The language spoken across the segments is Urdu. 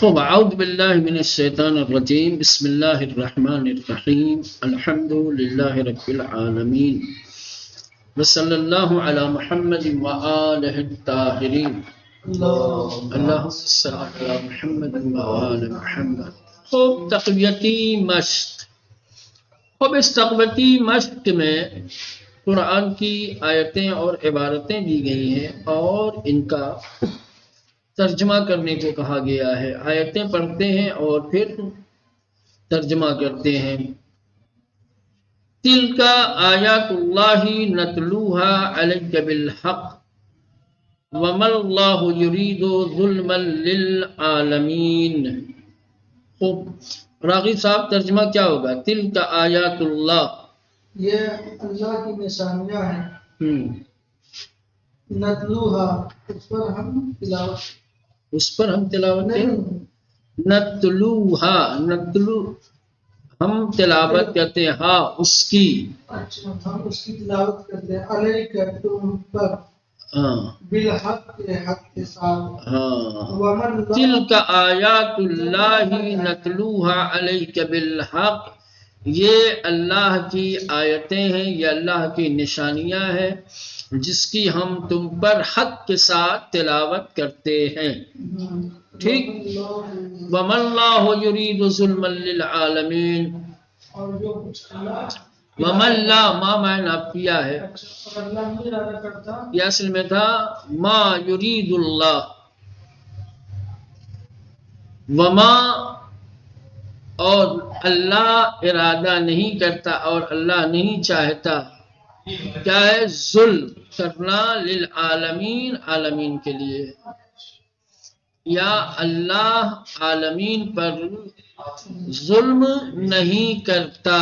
طب اعوذ باللہ من الشیطان الرجیم بسم اللہ الرحمن الرحیم الحمد للہ رب العالمین وصلی اللہ علی محمد وآلہ الطاہرین اللہم صل علی محمد وآل محمد۔ خوب تقویتی مشق۔ خوب اس تقویتی مشق میں قرآن کی آیتیں اور عبارتیں دی گئی ہیں اور ان کا ترجمہ کرنے کو کہا گیا ہے۔ آیتیں پڑھتے ہیں اور پھر ترجمہ کرتے ہیں۔ تِلْکَ آیات اللہ نتلوها علیک بالحق وما اللہ یرید ظلما للعالمین۔ خوب راغب صاحب ترجمہ کیا ہوگا؟ تِلْکَ آیات اللہ، یہ اللہ کی نشانیاں ہیں۔ نتلوہا، اس پر ہم تلاوت کریں۔ نتلوہا، نتلو ہم تلاوت کرتے ہیں، ہاں اس کی، اچھا ہم اس کی تلاوت کرتے ہیں، علیک تم پر، بالحق کے حق کے ساتھ، تلک آیات اللہ نتلوہا علیک بالحق، یہ اللہ کی آیتیں ہیں، یہ اللہ کی نشانیاں ہیں جس کی ہم تم پر حق کے ساتھ تلاوت کرتے ہیں۔ ٹھیک۔ وَمَا اللَّهُ يُرِيدُ ظُلْمًا لِلْعَالَمِينَ۔ وَمَا اللَّهُ ما معنی کیا ہے؟ یہ اصل میں تھا ما یرید اللہ، وما اور اللہ ارادہ نہیں کرتا اور اللہ نہیں چاہتا کیا ہے؟ ظلم کرنا، للعالمین عالمین کے لیے، یا اللہ عالمین پر ظلم نہیں کرتا،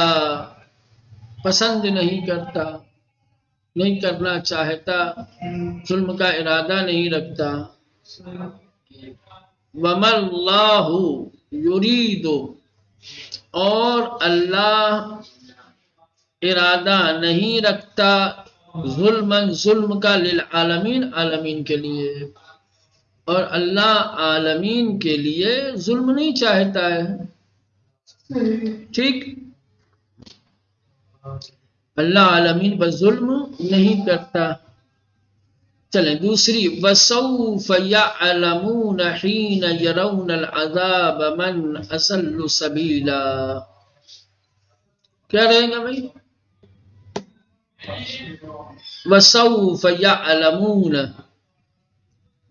پسند نہیں کرتا، نہیں کرنا چاہتا، ظلم کا ارادہ نہیں رکھتا۔ وَمَا اللَّهُ يُرِيدُ، اور اللہ ارادہ نہیں رکھتا، ظلم کا، للعالمین عالمین کے لیے، اور اللہ عالمین کے لیے ظلم نہیں چاہتا ہے۔ ٹھیک، اللہ عالمین پر ظلم نہیں کرتا۔ چلیں دوسری، وَسَوْفَ يَعْلَمُونَ حِينَ يَرَوْنَ الْعَذَابَ مَنْ أَضَلُّ سَبِيلًا۔ کیا رہے گا بھائی؟ وَسَوْفَ يَعْلَمُونَ،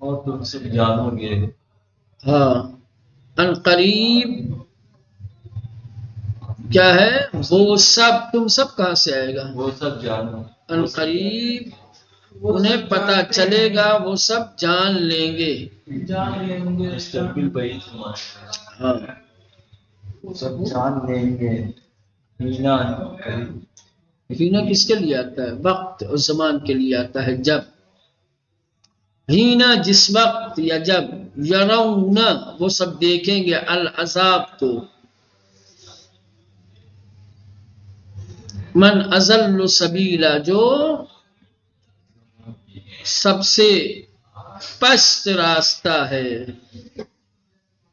اور تم سب جانو گے، ہاں ان قریب کیا ہے؟ وہ سب، تم سب کہاں سے آئے گا؟ وہ سب جانو، ان قریب انہیں پتہ چلے گا، وہ سب جان لیں گے۔ مستقبل بعید ہمارا، ہاں سب جان لیں گے، ہینا قریب۔ ہینا کس کے لیے آتا ہے؟ وقت اور زمان کے لیے آتا ہے، جب۔ ہینا جس وقت یا جب، یرون وہ سب دیکھیں گے، العذاب کو، من اضل سبیلا جو سب سے پست راستہ ہے،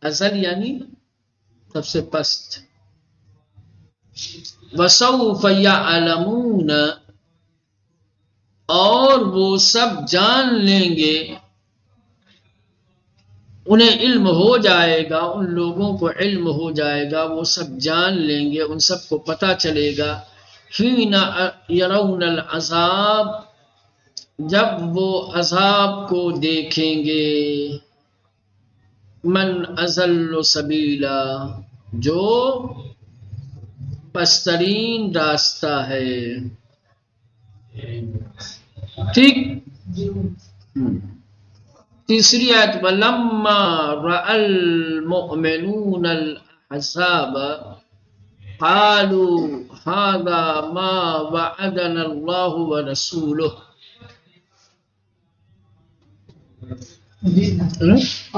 اضل یعنی سب سے پست۔ وَسَوْفَ يَعْلَمُونَ، اور وہ سب جان لیں گے، انہیں علم ہو جائے گا، ان لوگوں کو علم ہو جائے گا، وہ سب جان لیں گے، ان سب کو پتہ چلے گا، حین یرون العذاب، جب وہ عذاب کو دیکھیں گے، من اضل سبیلا جو پسترین راستہ ہے۔ ٹھیک۔ تیسری آیت، وَلَمَّا رَأَى الْمُؤْمِنُونَ الْأَحْزَابَ قَالُوا هَذَا مَا وَعَدَنَا اللَّهُ وَرَسُولُهُ۔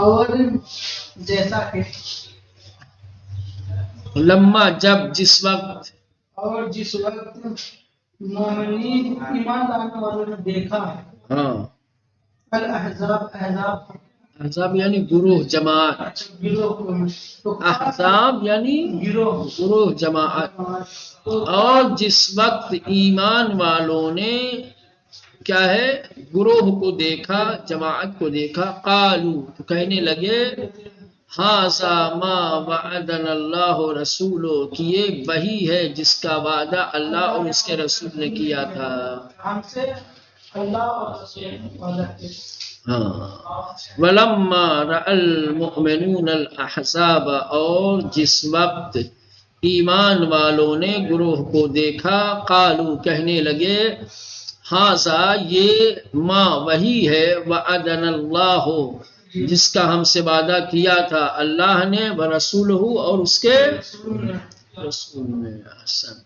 اور جیسا کہ، لما جب، جس وقت، اور جس وقت مومنین ایمان لانے والوں نے دیکھا، ہاں الاحزاب، احزاب احزاب یعنی گروہ جماعت، احزاب یعنی گروہ جماعت. اور جس وقت ایمان والوں نے کیا ہے گروہ کو دیکھا، جماعت کو دیکھا، قالو تو کہنے لگے ھذا ما وعدنا اللہ رسولو کہ یہ وہی ہے جس کا وعدہ اللہ اور اس کے رسول نے کیا تھا. ہم سے اللہ اور رسول نے وعدہ کیا. ہاں وَلَمَّا رَأَى الْمُؤْمِنُونَ الْأَحْزَابَ اور جس وقت ایمان والوں نے گروہ کو دیکھا، قالو کہنے لگے ھذا یہ ما وہی ہے وعدنا اللہ جس کا ہم سے وعدہ کیا تھا اللہ نے ورسولہ اور اس کے رسول نے. احسن.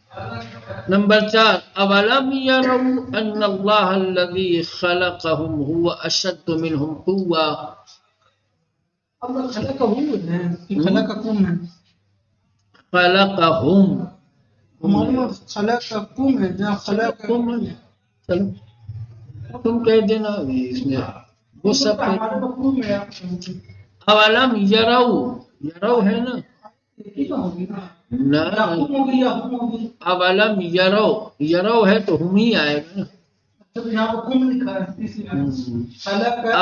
نمبر 4 اولم يروا ان اللہ الذي خلقهم هو اشد منهم قوة. اللہ خلقہم ہے کہ خلقکم ہے؟ خلقهم ہمارے میں خلقکم ہے جہاں خلقکم ہے. چلو تم کہہ دینا اس میں وہ سب ہمارے میں کم ہے. اولم یرو یرو ہے نا نہ اولم یرو یرو ہے تو ہم ہی آئے گا نا.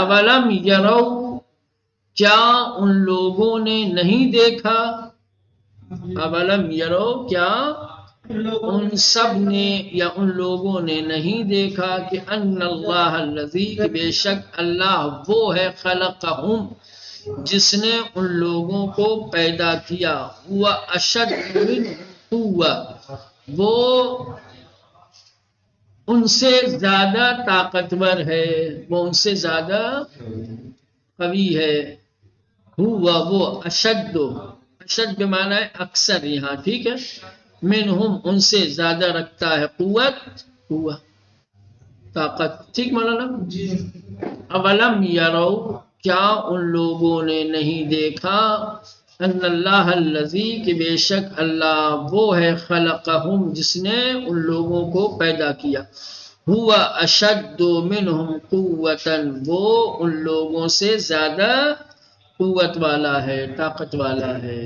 اولم یرو کیا ان لوگوں نے نہیں دیکھا، اولم یرو کیا ان سب نے یا ان لوگوں نے نہیں دیکھا کہ ان اللہ الذی کہ بے شک اللہ وہ ہے خلقہم جس نے ان لوگوں کو پیدا کیا، ہوا اشد من قوة وہ ان سے زیادہ طاقتور ہے، وہ ان سے زیادہ قوی ہے. ہوا وہ اشد، اشد بمعنی ہے اکثر یہاں، ٹھیک ہے. منہم ان سے زیادہ رکھتا ہے قوت، قوت طاقت، ٹھیک مولانا. اولم یرو کیا ان لوگوں نے نہیں دیکھا ان اللہ الذی کہ بے شک اللہ وہ ہے خلقہم جس نے ان لوگوں کو پیدا کیا، ہوا اشد منہم قوتا وہ ان لوگوں سے زیادہ قوت والا ہے، طاقت والا ہے.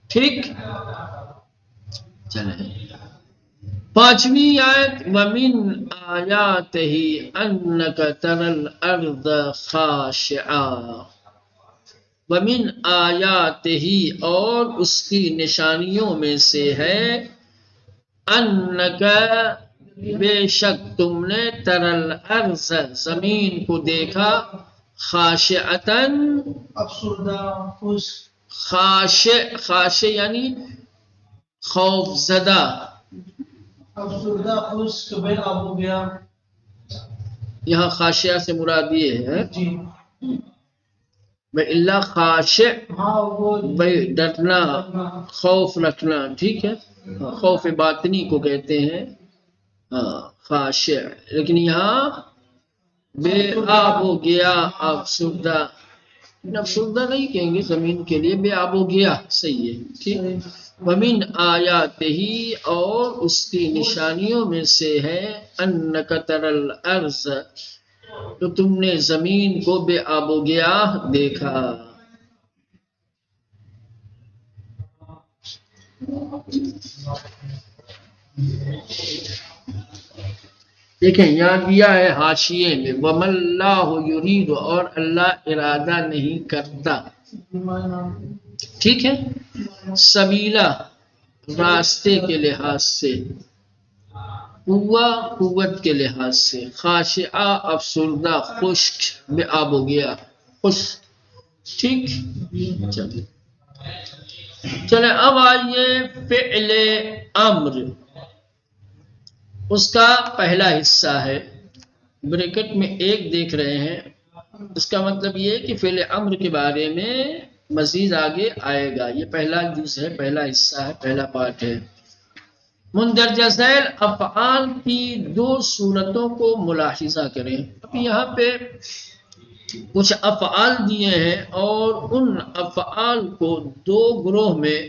ٹھیک چلیں 5ویں آیت وَمِنْ آیَاتِهِ أَنَّكَ تَرَى الْأَرْضَ خَاشِعَةً. وَمِنْ آیَاتِهِ اور اس کی نشانیوں میں سے ہے أَنَّكَ بے شک تم نے تَرَى الْأَرْضَ زمین کو دیکھا خاشعةً افسردہ خشک. خاشع خاشع یعنی خوف زدہ، افسردہ خشک بے آب و گیا. یہاں خاشعہ سے مراد یہ ہے جی بھائی اللہ خاشع ہاں وہ بھائی ڈرنا خوف رکھنا، ٹھیک ہے. خوف باطنی کو کہتے ہیں ہاں خاشع. لیکن یہاں بے آب و گیا افسردہ، افسردہ نہیں کہیں گے زمین کے لیے، بے آب و گیا صحیح ہے، ٹھیک. وَمِنْ آیَاتِهِ اور اس کی نشانیوں میں سے ہے أَنَّكَ تَرَى الْأَرْضَ تو تم نے زمین کو بے آب و گیا دیکھا. دیکھیں یہاں دیا ہے حاشیے میں وَمَا اللَّهُ يُرِيدُ اور اللہ ارادہ نہیں کرتا، ٹھیک ہے. سبیلا راستے کے لحاظ سے، قوت کے لحاظ سے، خاشعہ افسردہ، خشک بے آب و گیا خشک، ٹھیک. چلے اب آئیے فعل امر، اس کا پہلا حصہ ہے بریکٹ میں 1 دیکھ رہے ہیں. اس کا مطلب یہ ہے کہ فعل امر کے بارے میں مزید آگے آئے گا. یہ پہلا جز ہے، پہلا حصہ ہے، پہلا پارٹ ہے. مندرجہ ذیل افعال کی 2 صورتوں کو ملاحظہ کریں. اب یہاں پہ کچھ افعال دیے ہیں اور ان افعال کو 2 گروہ میں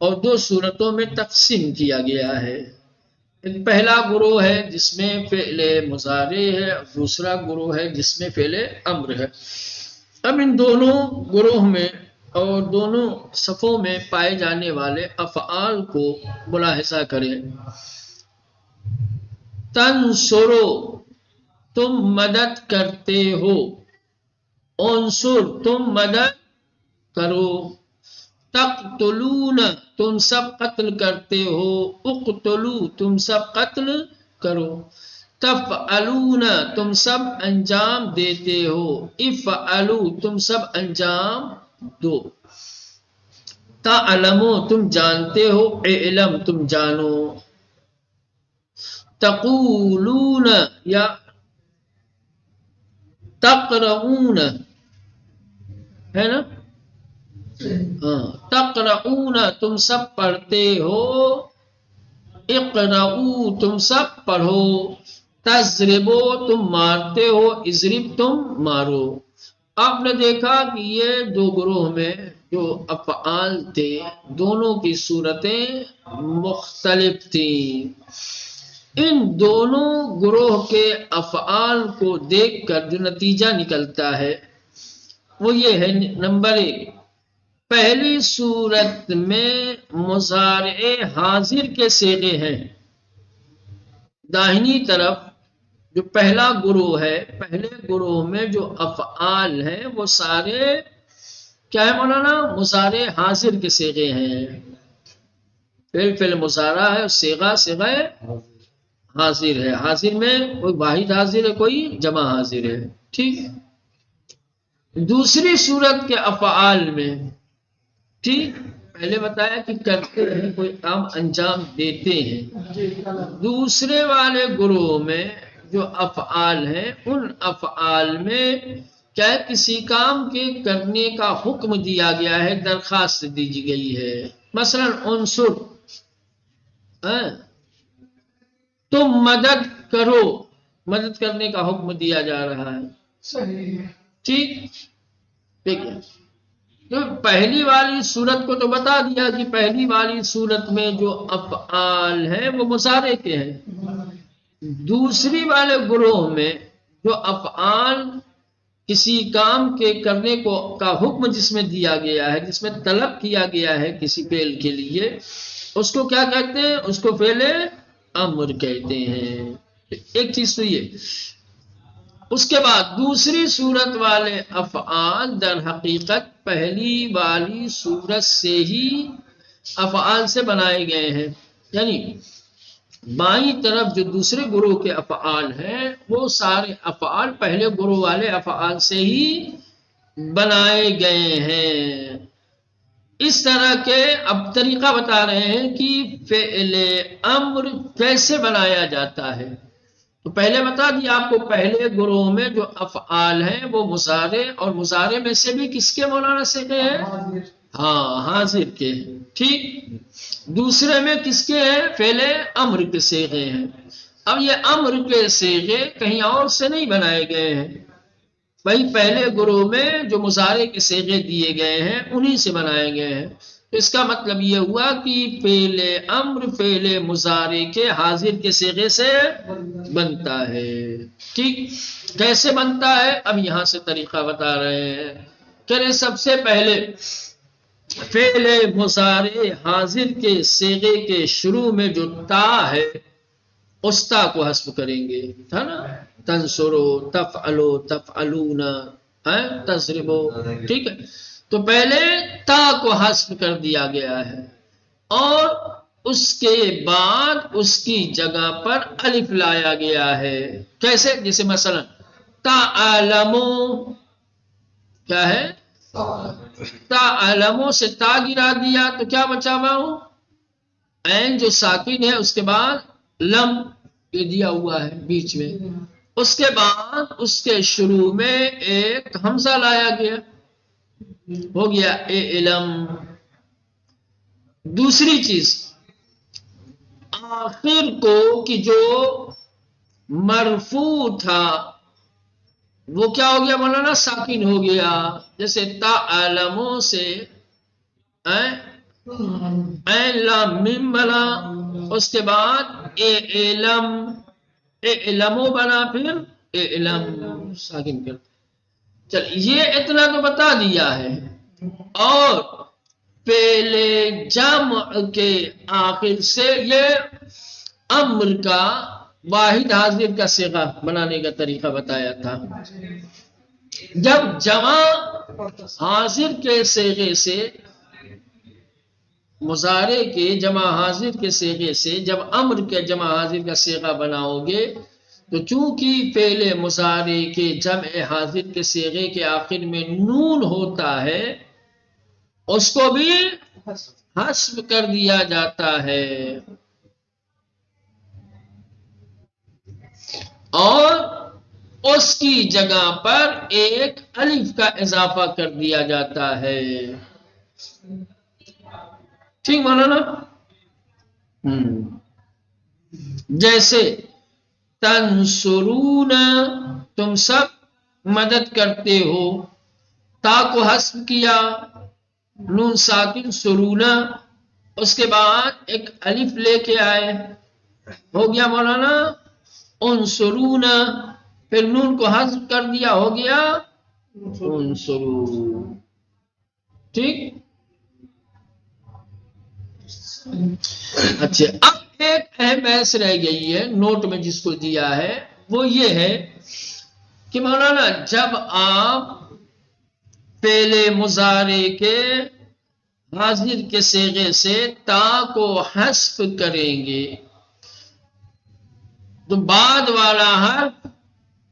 اور 2 صورتوں میں تقسیم کیا گیا ہے. ایک پہلا گروہ ہے جس میں فعل مضارع ہے، اور دوسرا گروہ ہے جس میں فعل امر ہے. اب ان دونوں گروہ میں اور دونوں صفوں میں پائے جانے والے افعال کو ملاحظہ کریں۔ تنصرو تم مدد کرتے ہو، انصر تم مدد کرو، تقتلون تم سب قتل کرتے ہو، اقتلو تم سب قتل کرو، تفعلون تم سب انجام دیتے ہو، افعلو تم سب انجام دو، تعلمو تم جانتے ہو، علم تم جانو، تقولون یا تقرؤون ہے نا، ہاں تقرؤون تم سب پڑھتے ہو، اقرؤ تم سب پڑھو، تضربو تم مارتے ہو، اضرب تم مارو۔ آپ نے دیکھا کہ یہ دو گروہ میں جو افعال تھے دونوں کی صورتیں مختلف تھیں۔ ان دونوں گروہ کے افعال کو دیکھ کر جو نتیجہ نکلتا ہے وہ یہ ہے، نمبر 1، پہلی صورت میں مضارع حاضر کے صیغے ہیں، داہنی طرف جو پہلا گروہ ہے، پہلے گروہ میں جو افعال ہیں وہ سارے کیا ہے مولانا؟ مضارع حاضر کے صیغے ہیں، فعل مضارع ہے، صیغہ حاضر ہے، حاضر میں کوئی واحد حاضر ہے، کوئی جمع حاضر ہے، ٹھیک۔ دوسری صورت کے افعال میں، ٹھیک، پہلے بتایا کہ کرتے ہیں، کوئی کام انجام دیتے ہیں، دوسرے والے گروہ میں جو افعال ہیں ان افعال میں کیا ہے، کسی کام کے کرنے کا حکم دیا گیا ہے، درخواست دی گئی ہے، مثلا انصر تم مدد کرو، مدد کرنے کا حکم دیا جا رہا ہے، صحیح، ٹھیک ہے۔ تو پہلی والی صورت کو تو بتا دیا کہ پہلی والی صورت میں جو افعال ہیں وہ مضارع کے ہیں، دوسری والے گروہ میں جو افعال کسی کام کے کرنے کا حکم جس میں دیا گیا ہے، جس میں طلب کیا گیا ہے کسی فعل کے لیے، اس کو کیا کہتے ہیں؟ اس کو فعل امر کہتے ہیں۔ ایک چیز تو یہ، اس کے بعد دوسری صورت والے افعال در حقیقت پہلی والی صورت سے ہی افعال سے بنائے گئے ہیں، یعنی بائیں طرف جو دوسرے گروہ کے افعال ہیں وہ سارے افعال پہلے گروہ والے افعال سے ہی بنائے گئے ہیں۔ اس طرح کے اب طریقہ بتا رہے ہیں کہ فعل امر کیسے بنایا جاتا ہے۔ تو پہلے بتا دیا آپ کو پہلے گروہ میں جو افعال ہیں وہ مضارع، اور مضارع میں سے بھی کس کے مولانا صیغے ہیں؟ ہاں حاضر کے، ٹھیک۔ دوسرے میں کس کے ہیں؟ فعل امر کے صیغے ہیں۔ اب یہ امر کے صیغے کہیں اور سے نہیں بنائے گئے ہیں، بھائی پہلے گروہ میں جو مضارع کے صیغے دیے گئے ہیں انہی سے بنائے گئے ہیں۔ تو اس کا مطلب یہ ہوا کہ فعل امر فعل مضارع کے حاضر کے صیغے سے بنتا ہے، ٹھیک۔ کیسے بنتا ہے؟ اب یہاں سے طریقہ بتا رہے ہیں کہ سب سے پہلے فعل مضارع حاضر کے صیغے کے شروع میں جو تا ہے اس تا کو حذف کریں گے، ہے نا، تنصرو، تفعلو، تفعلون، تضربو، ٹھیک ہے۔ تو پہلے تا کو حذف کر دیا گیا ہے اور اس کے بعد اس کی جگہ پر الف لایا گیا ہے، کیسے؟ جیسے مثلا تعلمو، کیا ہے؟ تعلمو سے تا گرا دیا تو کیا بچا ہوا ہوں؟ عین جو ساکن ہے، اس کے بعد لم یہ دیا ہوا ہے بیچ میں، اس کے بعد اس کے شروع میں ایک حمزہ لایا گیا، ہو گیا اے علم۔ دوسری چیز، آخر کو کہ جو مرفوع تھا وہ کیا ہو گیا مولانا؟ ساکن ہو گیا، جیسے تعلمو سے عین لام میم بنا، اس کے بعد اے علم، اے علمو بنا، پھر اے علم ساکن کر۔ چل یہ اتنا تو بتا دیا ہے. اور پہلے جمع کے آخر سے یہ امر کا واحد حاضر کا صیغہ بنانے کا طریقہ بتایا تھا. جب جمع حاضر کے صیغے سے مضارع کے جمع حاضر کے صیغے سے جب امر کے جمع حاضر کا صیغہ بناؤ گے تو چونکہ پہلے مضارع کے جمع حاضر کے صیغے کے آخر میں نون ہوتا ہے اس کو بھی حذف کر دیا جاتا ہے اور اس کی جگہ پر ایک الف کا اضافہ کر دیا جاتا ہے. ٹھیک مولانا؟ جیسے تنصرون تم سب مدد کرتے ہو، تا کو حذف کیا، نون ساکن سرونا، اس کے بعد ایک الف لے کے آئے، ہو گیا مولانا انصرون، پھر نون کو حذف کر دیا، ہو گیا انصرو. ٹھیک. اچھا اب ایک اہم بحث رہ گئی ہے نوٹ میں جس کو دیا ہے، وہ یہ ہے کہ مولانا جب آپ پہلے مضارع کے حاضر کے صیغے سے تا کو حذف کریں گے تو بعد والا حرف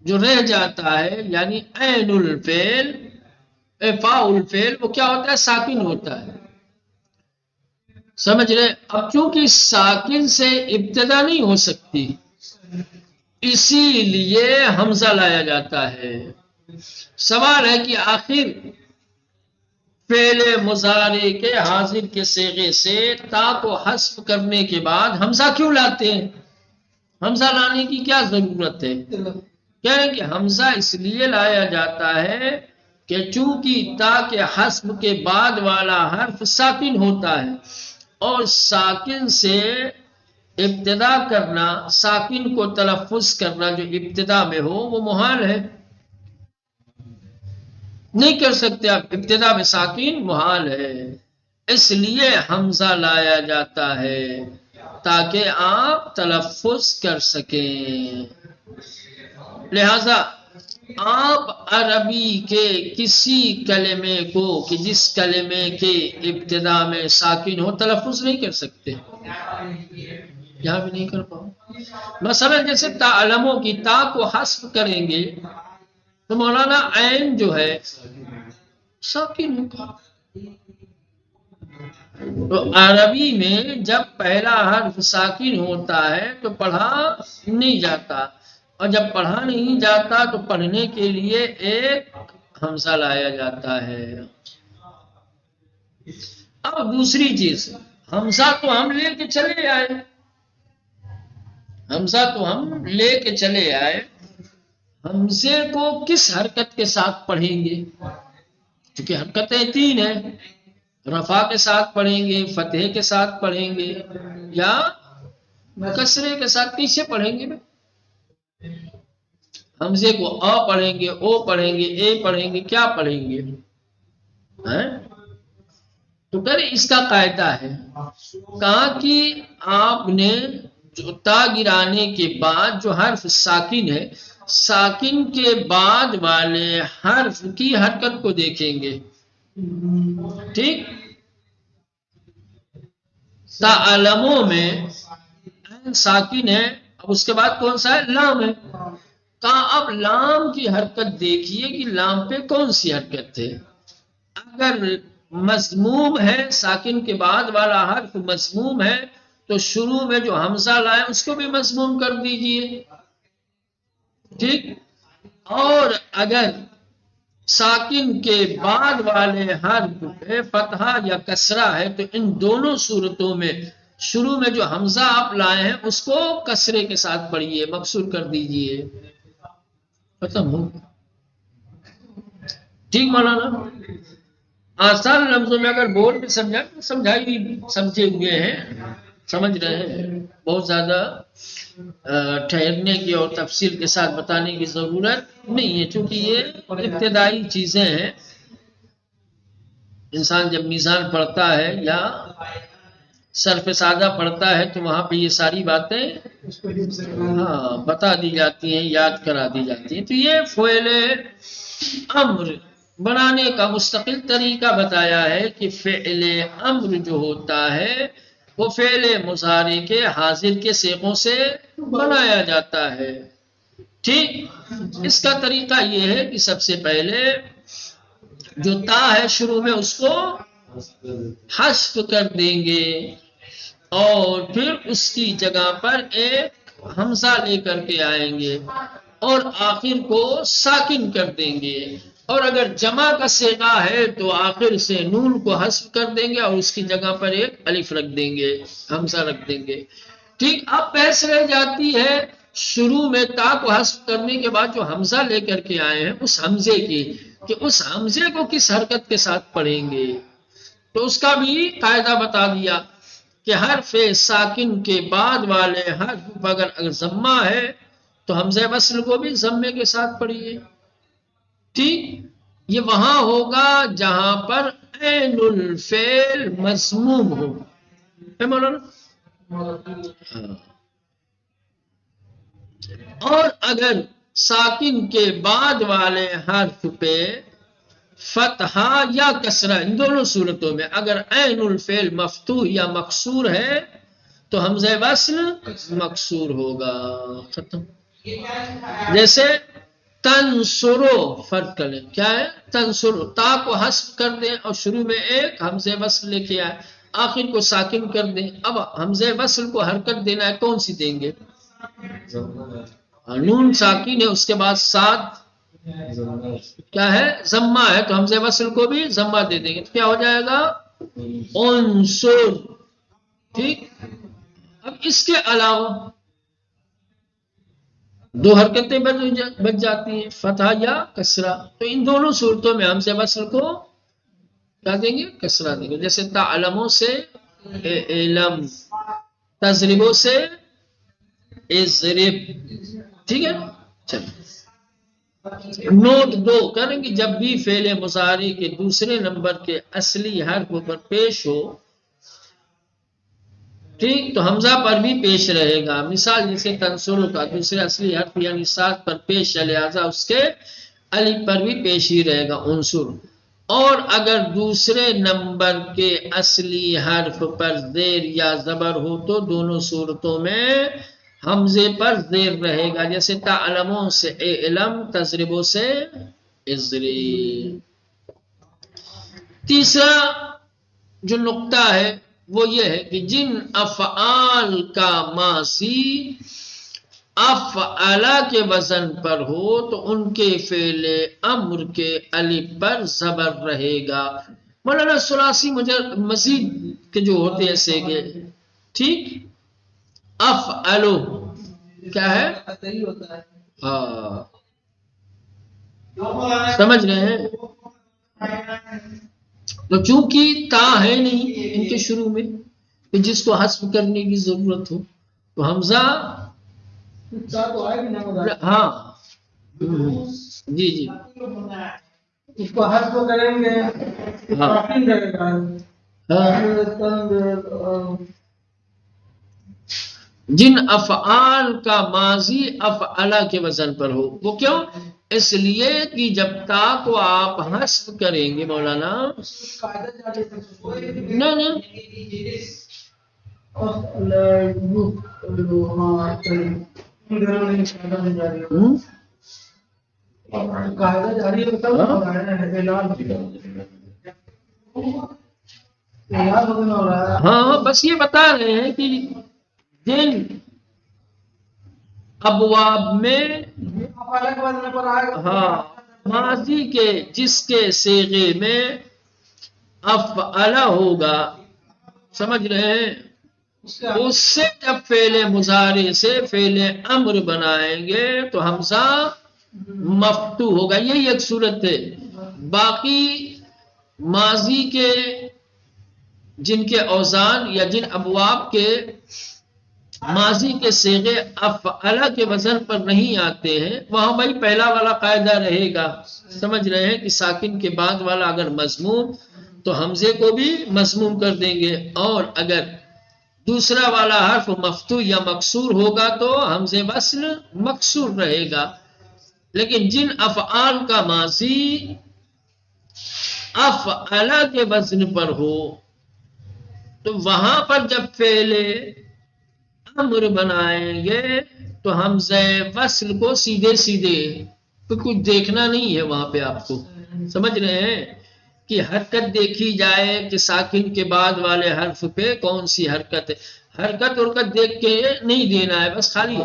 جو رہ جاتا ہے یعنی عین الفعل فاء الفعل وہ کیا ہوتا ہے؟ ساکن ہوتا ہے. سمجھ رہے؟ اب چونکہ ساکن سے ابتدا نہیں ہو سکتی اسی لیے حمزہ لایا جاتا ہے. سوال ہے کہ آخر فعل مضارع کے حاضر کے صیغے سے تا کو حذف کرنے کے بعد حمزہ کیوں لاتے ہیں؟ حمزہ لانے کی کیا ضرورت ہے؟ کہہ رہے ہیں کہ حمزہ اس لیے لایا جاتا ہے کہ چونکہ تا کے حذف کے بعد والا حرف ساکن ہوتا ہے اور ساکن سے ابتدا کرنا، ساکن کو تلفظ کرنا جو ابتدا میں ہو وہ محال ہے، نہیں کر سکتے آپ، ابتدا میں ساکن محال ہے. اس لیے حمزہ لایا جاتا ہے تاکہ آپ تلفظ کر سکیں. لہذا آپ عربی کے کسی کلمے کو کہ جس کلمے کے ابتدا میں ساکن ہو تلفظ نہیں کر سکتے، یہاں بھی نہیں کر پاؤ. مثلا جیسے تعلموں کی تا کو حذف کریں گے تو مولانا عین جو ہے ساکن ہوگا. تو عربی میں جب پہلا حرف ساکن ہوتا ہے تو پڑھا نہیں جاتا، اور جب پڑھا نہیں جاتا تو پڑھنے کے لیے ایک حمزہ لایا جاتا ہے. اب دوسری چیز، حمزہ تو ہم لے کے چلے آئے، حمزہ تو ہم لے کے چلے آئے، حمزے کو کس حرکت کے ساتھ پڑھیں گے؟ کیونکہ حرکتیں تین ہیں، رفع کے ساتھ پڑھیں گے، فتح کے ساتھ پڑھیں گے یا کسرے کے ساتھ. کیسے پڑھیں گے؟ حمزے کو او پڑھیں گے، او پڑھیں گے، اے پڑھیں گے، کیا پڑھیں گے؟ تو کرے اس کا قاعدہ ہے، کہا کہ آپ نے جو تا گرانے کے بعد جو حرف ساکن ہے، ساکن کے بعد والے حرف کی حرکت کو دیکھیں گے. ٹھیک. تعلموں میں ساکن ہے، اب اس کے بعد کون سا ہے؟ لام ہے. کہا اب لام کی حرکت دیکھیے کہ لام پہ کون سی حرکت ہے. اگر مضموم ہے، ساکن کے بعد والا حرف مضموم ہے تو شروع میں جو حمزہ لائے اس کو بھی مضموم کر دیجئے. ٹھیک. اور اگر ساکن کے بعد والے حرف پہ فتحہ یا کسرہ ہے تو ان دونوں صورتوں میں شروع میں جو حمزہ آپ لائے ہیں اس کو کسرے کے ساتھ پڑھیے، مکسور کر دیجئے. ختم ہو. ٹھیک مولانا؟ آسان لفظوں میں اگر بول بھی سمجھائی بھی سمجھے ہوئے ہیں سمجھ رہے ہیں؟ بہت زیادہ ٹھہرنے کی اور تفصیل کے ساتھ بتانے کی ضرورت نہیں ہے، چونکہ یہ ابتدائی چیزیں ہیں. انسان جب میزان پڑھتا ہے یا صرف سادہ پڑھتا ہے تو وہاں پہ یہ ساری باتیں بتا دی جاتی ہیں، یاد کرا دی جاتی ہیں. تو یہ فعل امر بنانے کا مستقل طریقہ بتایا ہے کہ فعل امر جو ہوتا ہے وہ فعل مضارع کے حاضر کے صیغوں سے بنایا جاتا ہے. ٹھیک، اس کا طریقہ یہ ہے کہ سب سے پہلے جو تا ہے شروع میں اس کو حذف کر دیں گے اور پھر اس کی جگہ پر ایک حمزہ لے کر کے آئیں گے اور آخر کو ساکن کر دیں گے. اور اگر جمع کا صیغہ ہے تو آخر سے نون کو حذف کر دیں گے اور اس کی جگہ پر ایک الف رکھ دیں گے، حمزہ رکھ دیں گے. ٹھیک، اب بحث رہ جاتی ہے شروع میں تا کو حذف کرنے کے بعد جو حمزہ لے کر کے آئے ہیں اس حمزے کی، کہ اس حمزے کو کس حرکت کے ساتھ پڑھیں گے. تو اس کا بھی قاعدہ بتا دیا کہ حرف ساکن کے بعد والے حرف اگر ضمہ ہے تو حمزہ وصل کو بھی ضمے کے ساتھ پڑھیے. ٹھیک، یہ وہاں ہوگا جہاں پر عین الفعل مضموم ہو. ہے مولانا؟ اور اگر ساکن کے بعد والے حرف پہ فتحہ یا کسرہ، ان دونوں صورتوں میں اگر عین الفعل مفتوح یا مکسور ہے تو حمزہ وصل مکسور ہوگا. ختم. جیسے تنصرو فرق کریں، کیا ہے؟ تنصرو، تا کو حذف کر دیں اور شروع میں ایک حمزہ وصل لے کے آئے، آخر کو ساکن کر دیں. اب حمزہ وصل کو حرکت دینا ہے، کون سی دیں گے؟ نون ساکن ہے، اس کے بعد ساتھ کیا ہے؟ ضمہ ہے، تو حمزہ وصل کو بھی ضمہ دے دیں گے. تو کیا ہو جائے گا؟ انصر. ٹھیک، اب اس کے علاوہ دو حرکتیں بچ جاتی ہیں، فتح یا کسرہ. تو ان دونوں صورتوں میں حمزہ وصل کو کیا دیں گے؟ کسرہ دیں گے. جیسے تعلموں سے علم، تضربوں سے اضرب. ٹھیک ہے، چلو نوٹ دو کریں کہ جب بھی فعل مضارع کے دوسرے نمبر کے اصلی حرف پر پیش ہو، ٹھیک، تو حمزہ پر بھی پیش رہے گا. مثال جیسے تنصرو کا دوسرے اصلی حرف یعنی سات پر پیش ہے، لہذا اس کے الف پر بھی پیش ہی رہے گا، انصر. اور اگر دوسرے نمبر کے اصلی حرف پر زیر یا زبر ہو تو دونوں صورتوں میں حمزے پر زیر رہے گا. جیسے تعلموں سے علم، تضربوں سے اضرب. تیسرا جو نقطہ ہے وہ یہ ہے کہ جن افعال کا ماضی افعلا کے وزن پر ہو تو ان کے فعل امر کے الف پر زبر رہے گا. مولانا ثلاثی مزید کے جو ہوتے ہیں سیغے، ٹھیک، افعلو کیا ہے؟ ہاں، سمجھ رہے ہیں؟ تو چونکہ تا ہے نہیں ان کے شروع میں کہ جس کو حذف کرنے کی ضرورت ہو تو حمزہ ہاں جی جی اس کو حذف کریں گے. جن افعال کا ماضی افعلا کے وزن پر ہو، وہ کیوں؟ اس لیے کہ جب تا کو آپ حذف کریں گے مولانا، نہیں ہاں، بس یہ بتا رہے ہیں کہ جن ابواب میں ہاں ماضی کے جس کے صیغے میں افعلا ہوگا، سمجھ رہے ہیں، اس سے جب فعل مضارع سے فعل امر بنائیں گے تو حمزہ مفتوح ہوگا. یہی ایک صورت ہے. باقی ماضی کے جن کے اوزان یا جن ابواب کے ماضی کے صیغے افعل کے وزن پر نہیں آتے ہیں، وہاں بھائی پہلا والا قاعدہ رہے گا. سمجھ رہے ہیں کہ ساکن کے بعد والا اگر مضموم تو حمزے کو بھی مضموم کر دیں گے، اور اگر دوسرا والا حرف مفتوح یا مکسور ہوگا تو حمزے وصل مکسور رہے گا. لیکن جن افعال کا ماضی افعل کے وزن پر ہو تو وہاں پر جب فعل امر بنائیں گے تو حمزہ وصل کو سیدھے سیدھے کچھ دیکھنا نہیں ہے وہاں پہ. آپ کو سمجھ رہے ہیں کہ حرکت دیکھی جائے کہ ساکن کے بعد والے حرف پہ کون سی حرکت ہے. حرکت دیکھ کے نہیں دینا ہے، بس خالی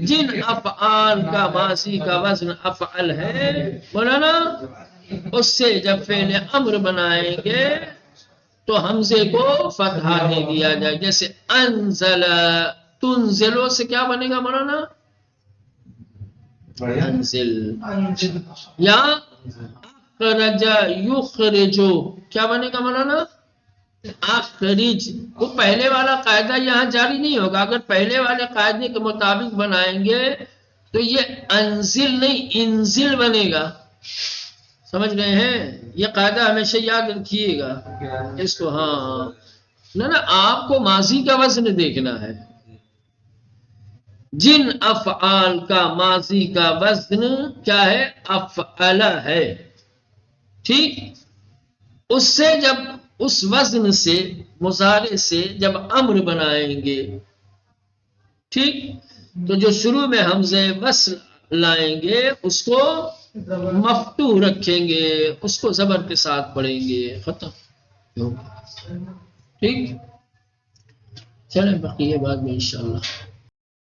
جن افعال کا ماضی کا وزن افعل ہے مولانا، اس سے جب فعل امر بنائیں گے تو حمزے کو فتحہ دے دیا جائے. جیسے انزل تنزلو سے کیا بنے گا مولانا؟ انزل. یا اخرج یخرجو کیا بنے گا مولانا؟ اخرج. وہ پہلے والا قاعدہ یہاں جاری نہیں ہوگا. اگر پہلے والے قاعدے کے مطابق بنائیں گے تو یہ انزل نہیں انزل بنے گا. سمجھ رہے ہیں؟ یہ قاعدہ ہمیشہ یاد رکھیے گا اس کو. ہاں نا آپ کو ماضی کا وزن دیکھنا ہے. جن افعال کا ماضی کا وزن کیا ہے؟ افعل ہے. ٹھیک، اس سے جب اس وزن سے مضارع سے جب امر بنائیں گے، ٹھیک، تو جو شروع میں حمزہ وصل لائیں گے اس کو مفتوح رکھیں گے، اس کو زبر کے ساتھ پڑھیں گے. ختم. ٹھیک، چلیں بقیہ بعد میں انشاءاللہ.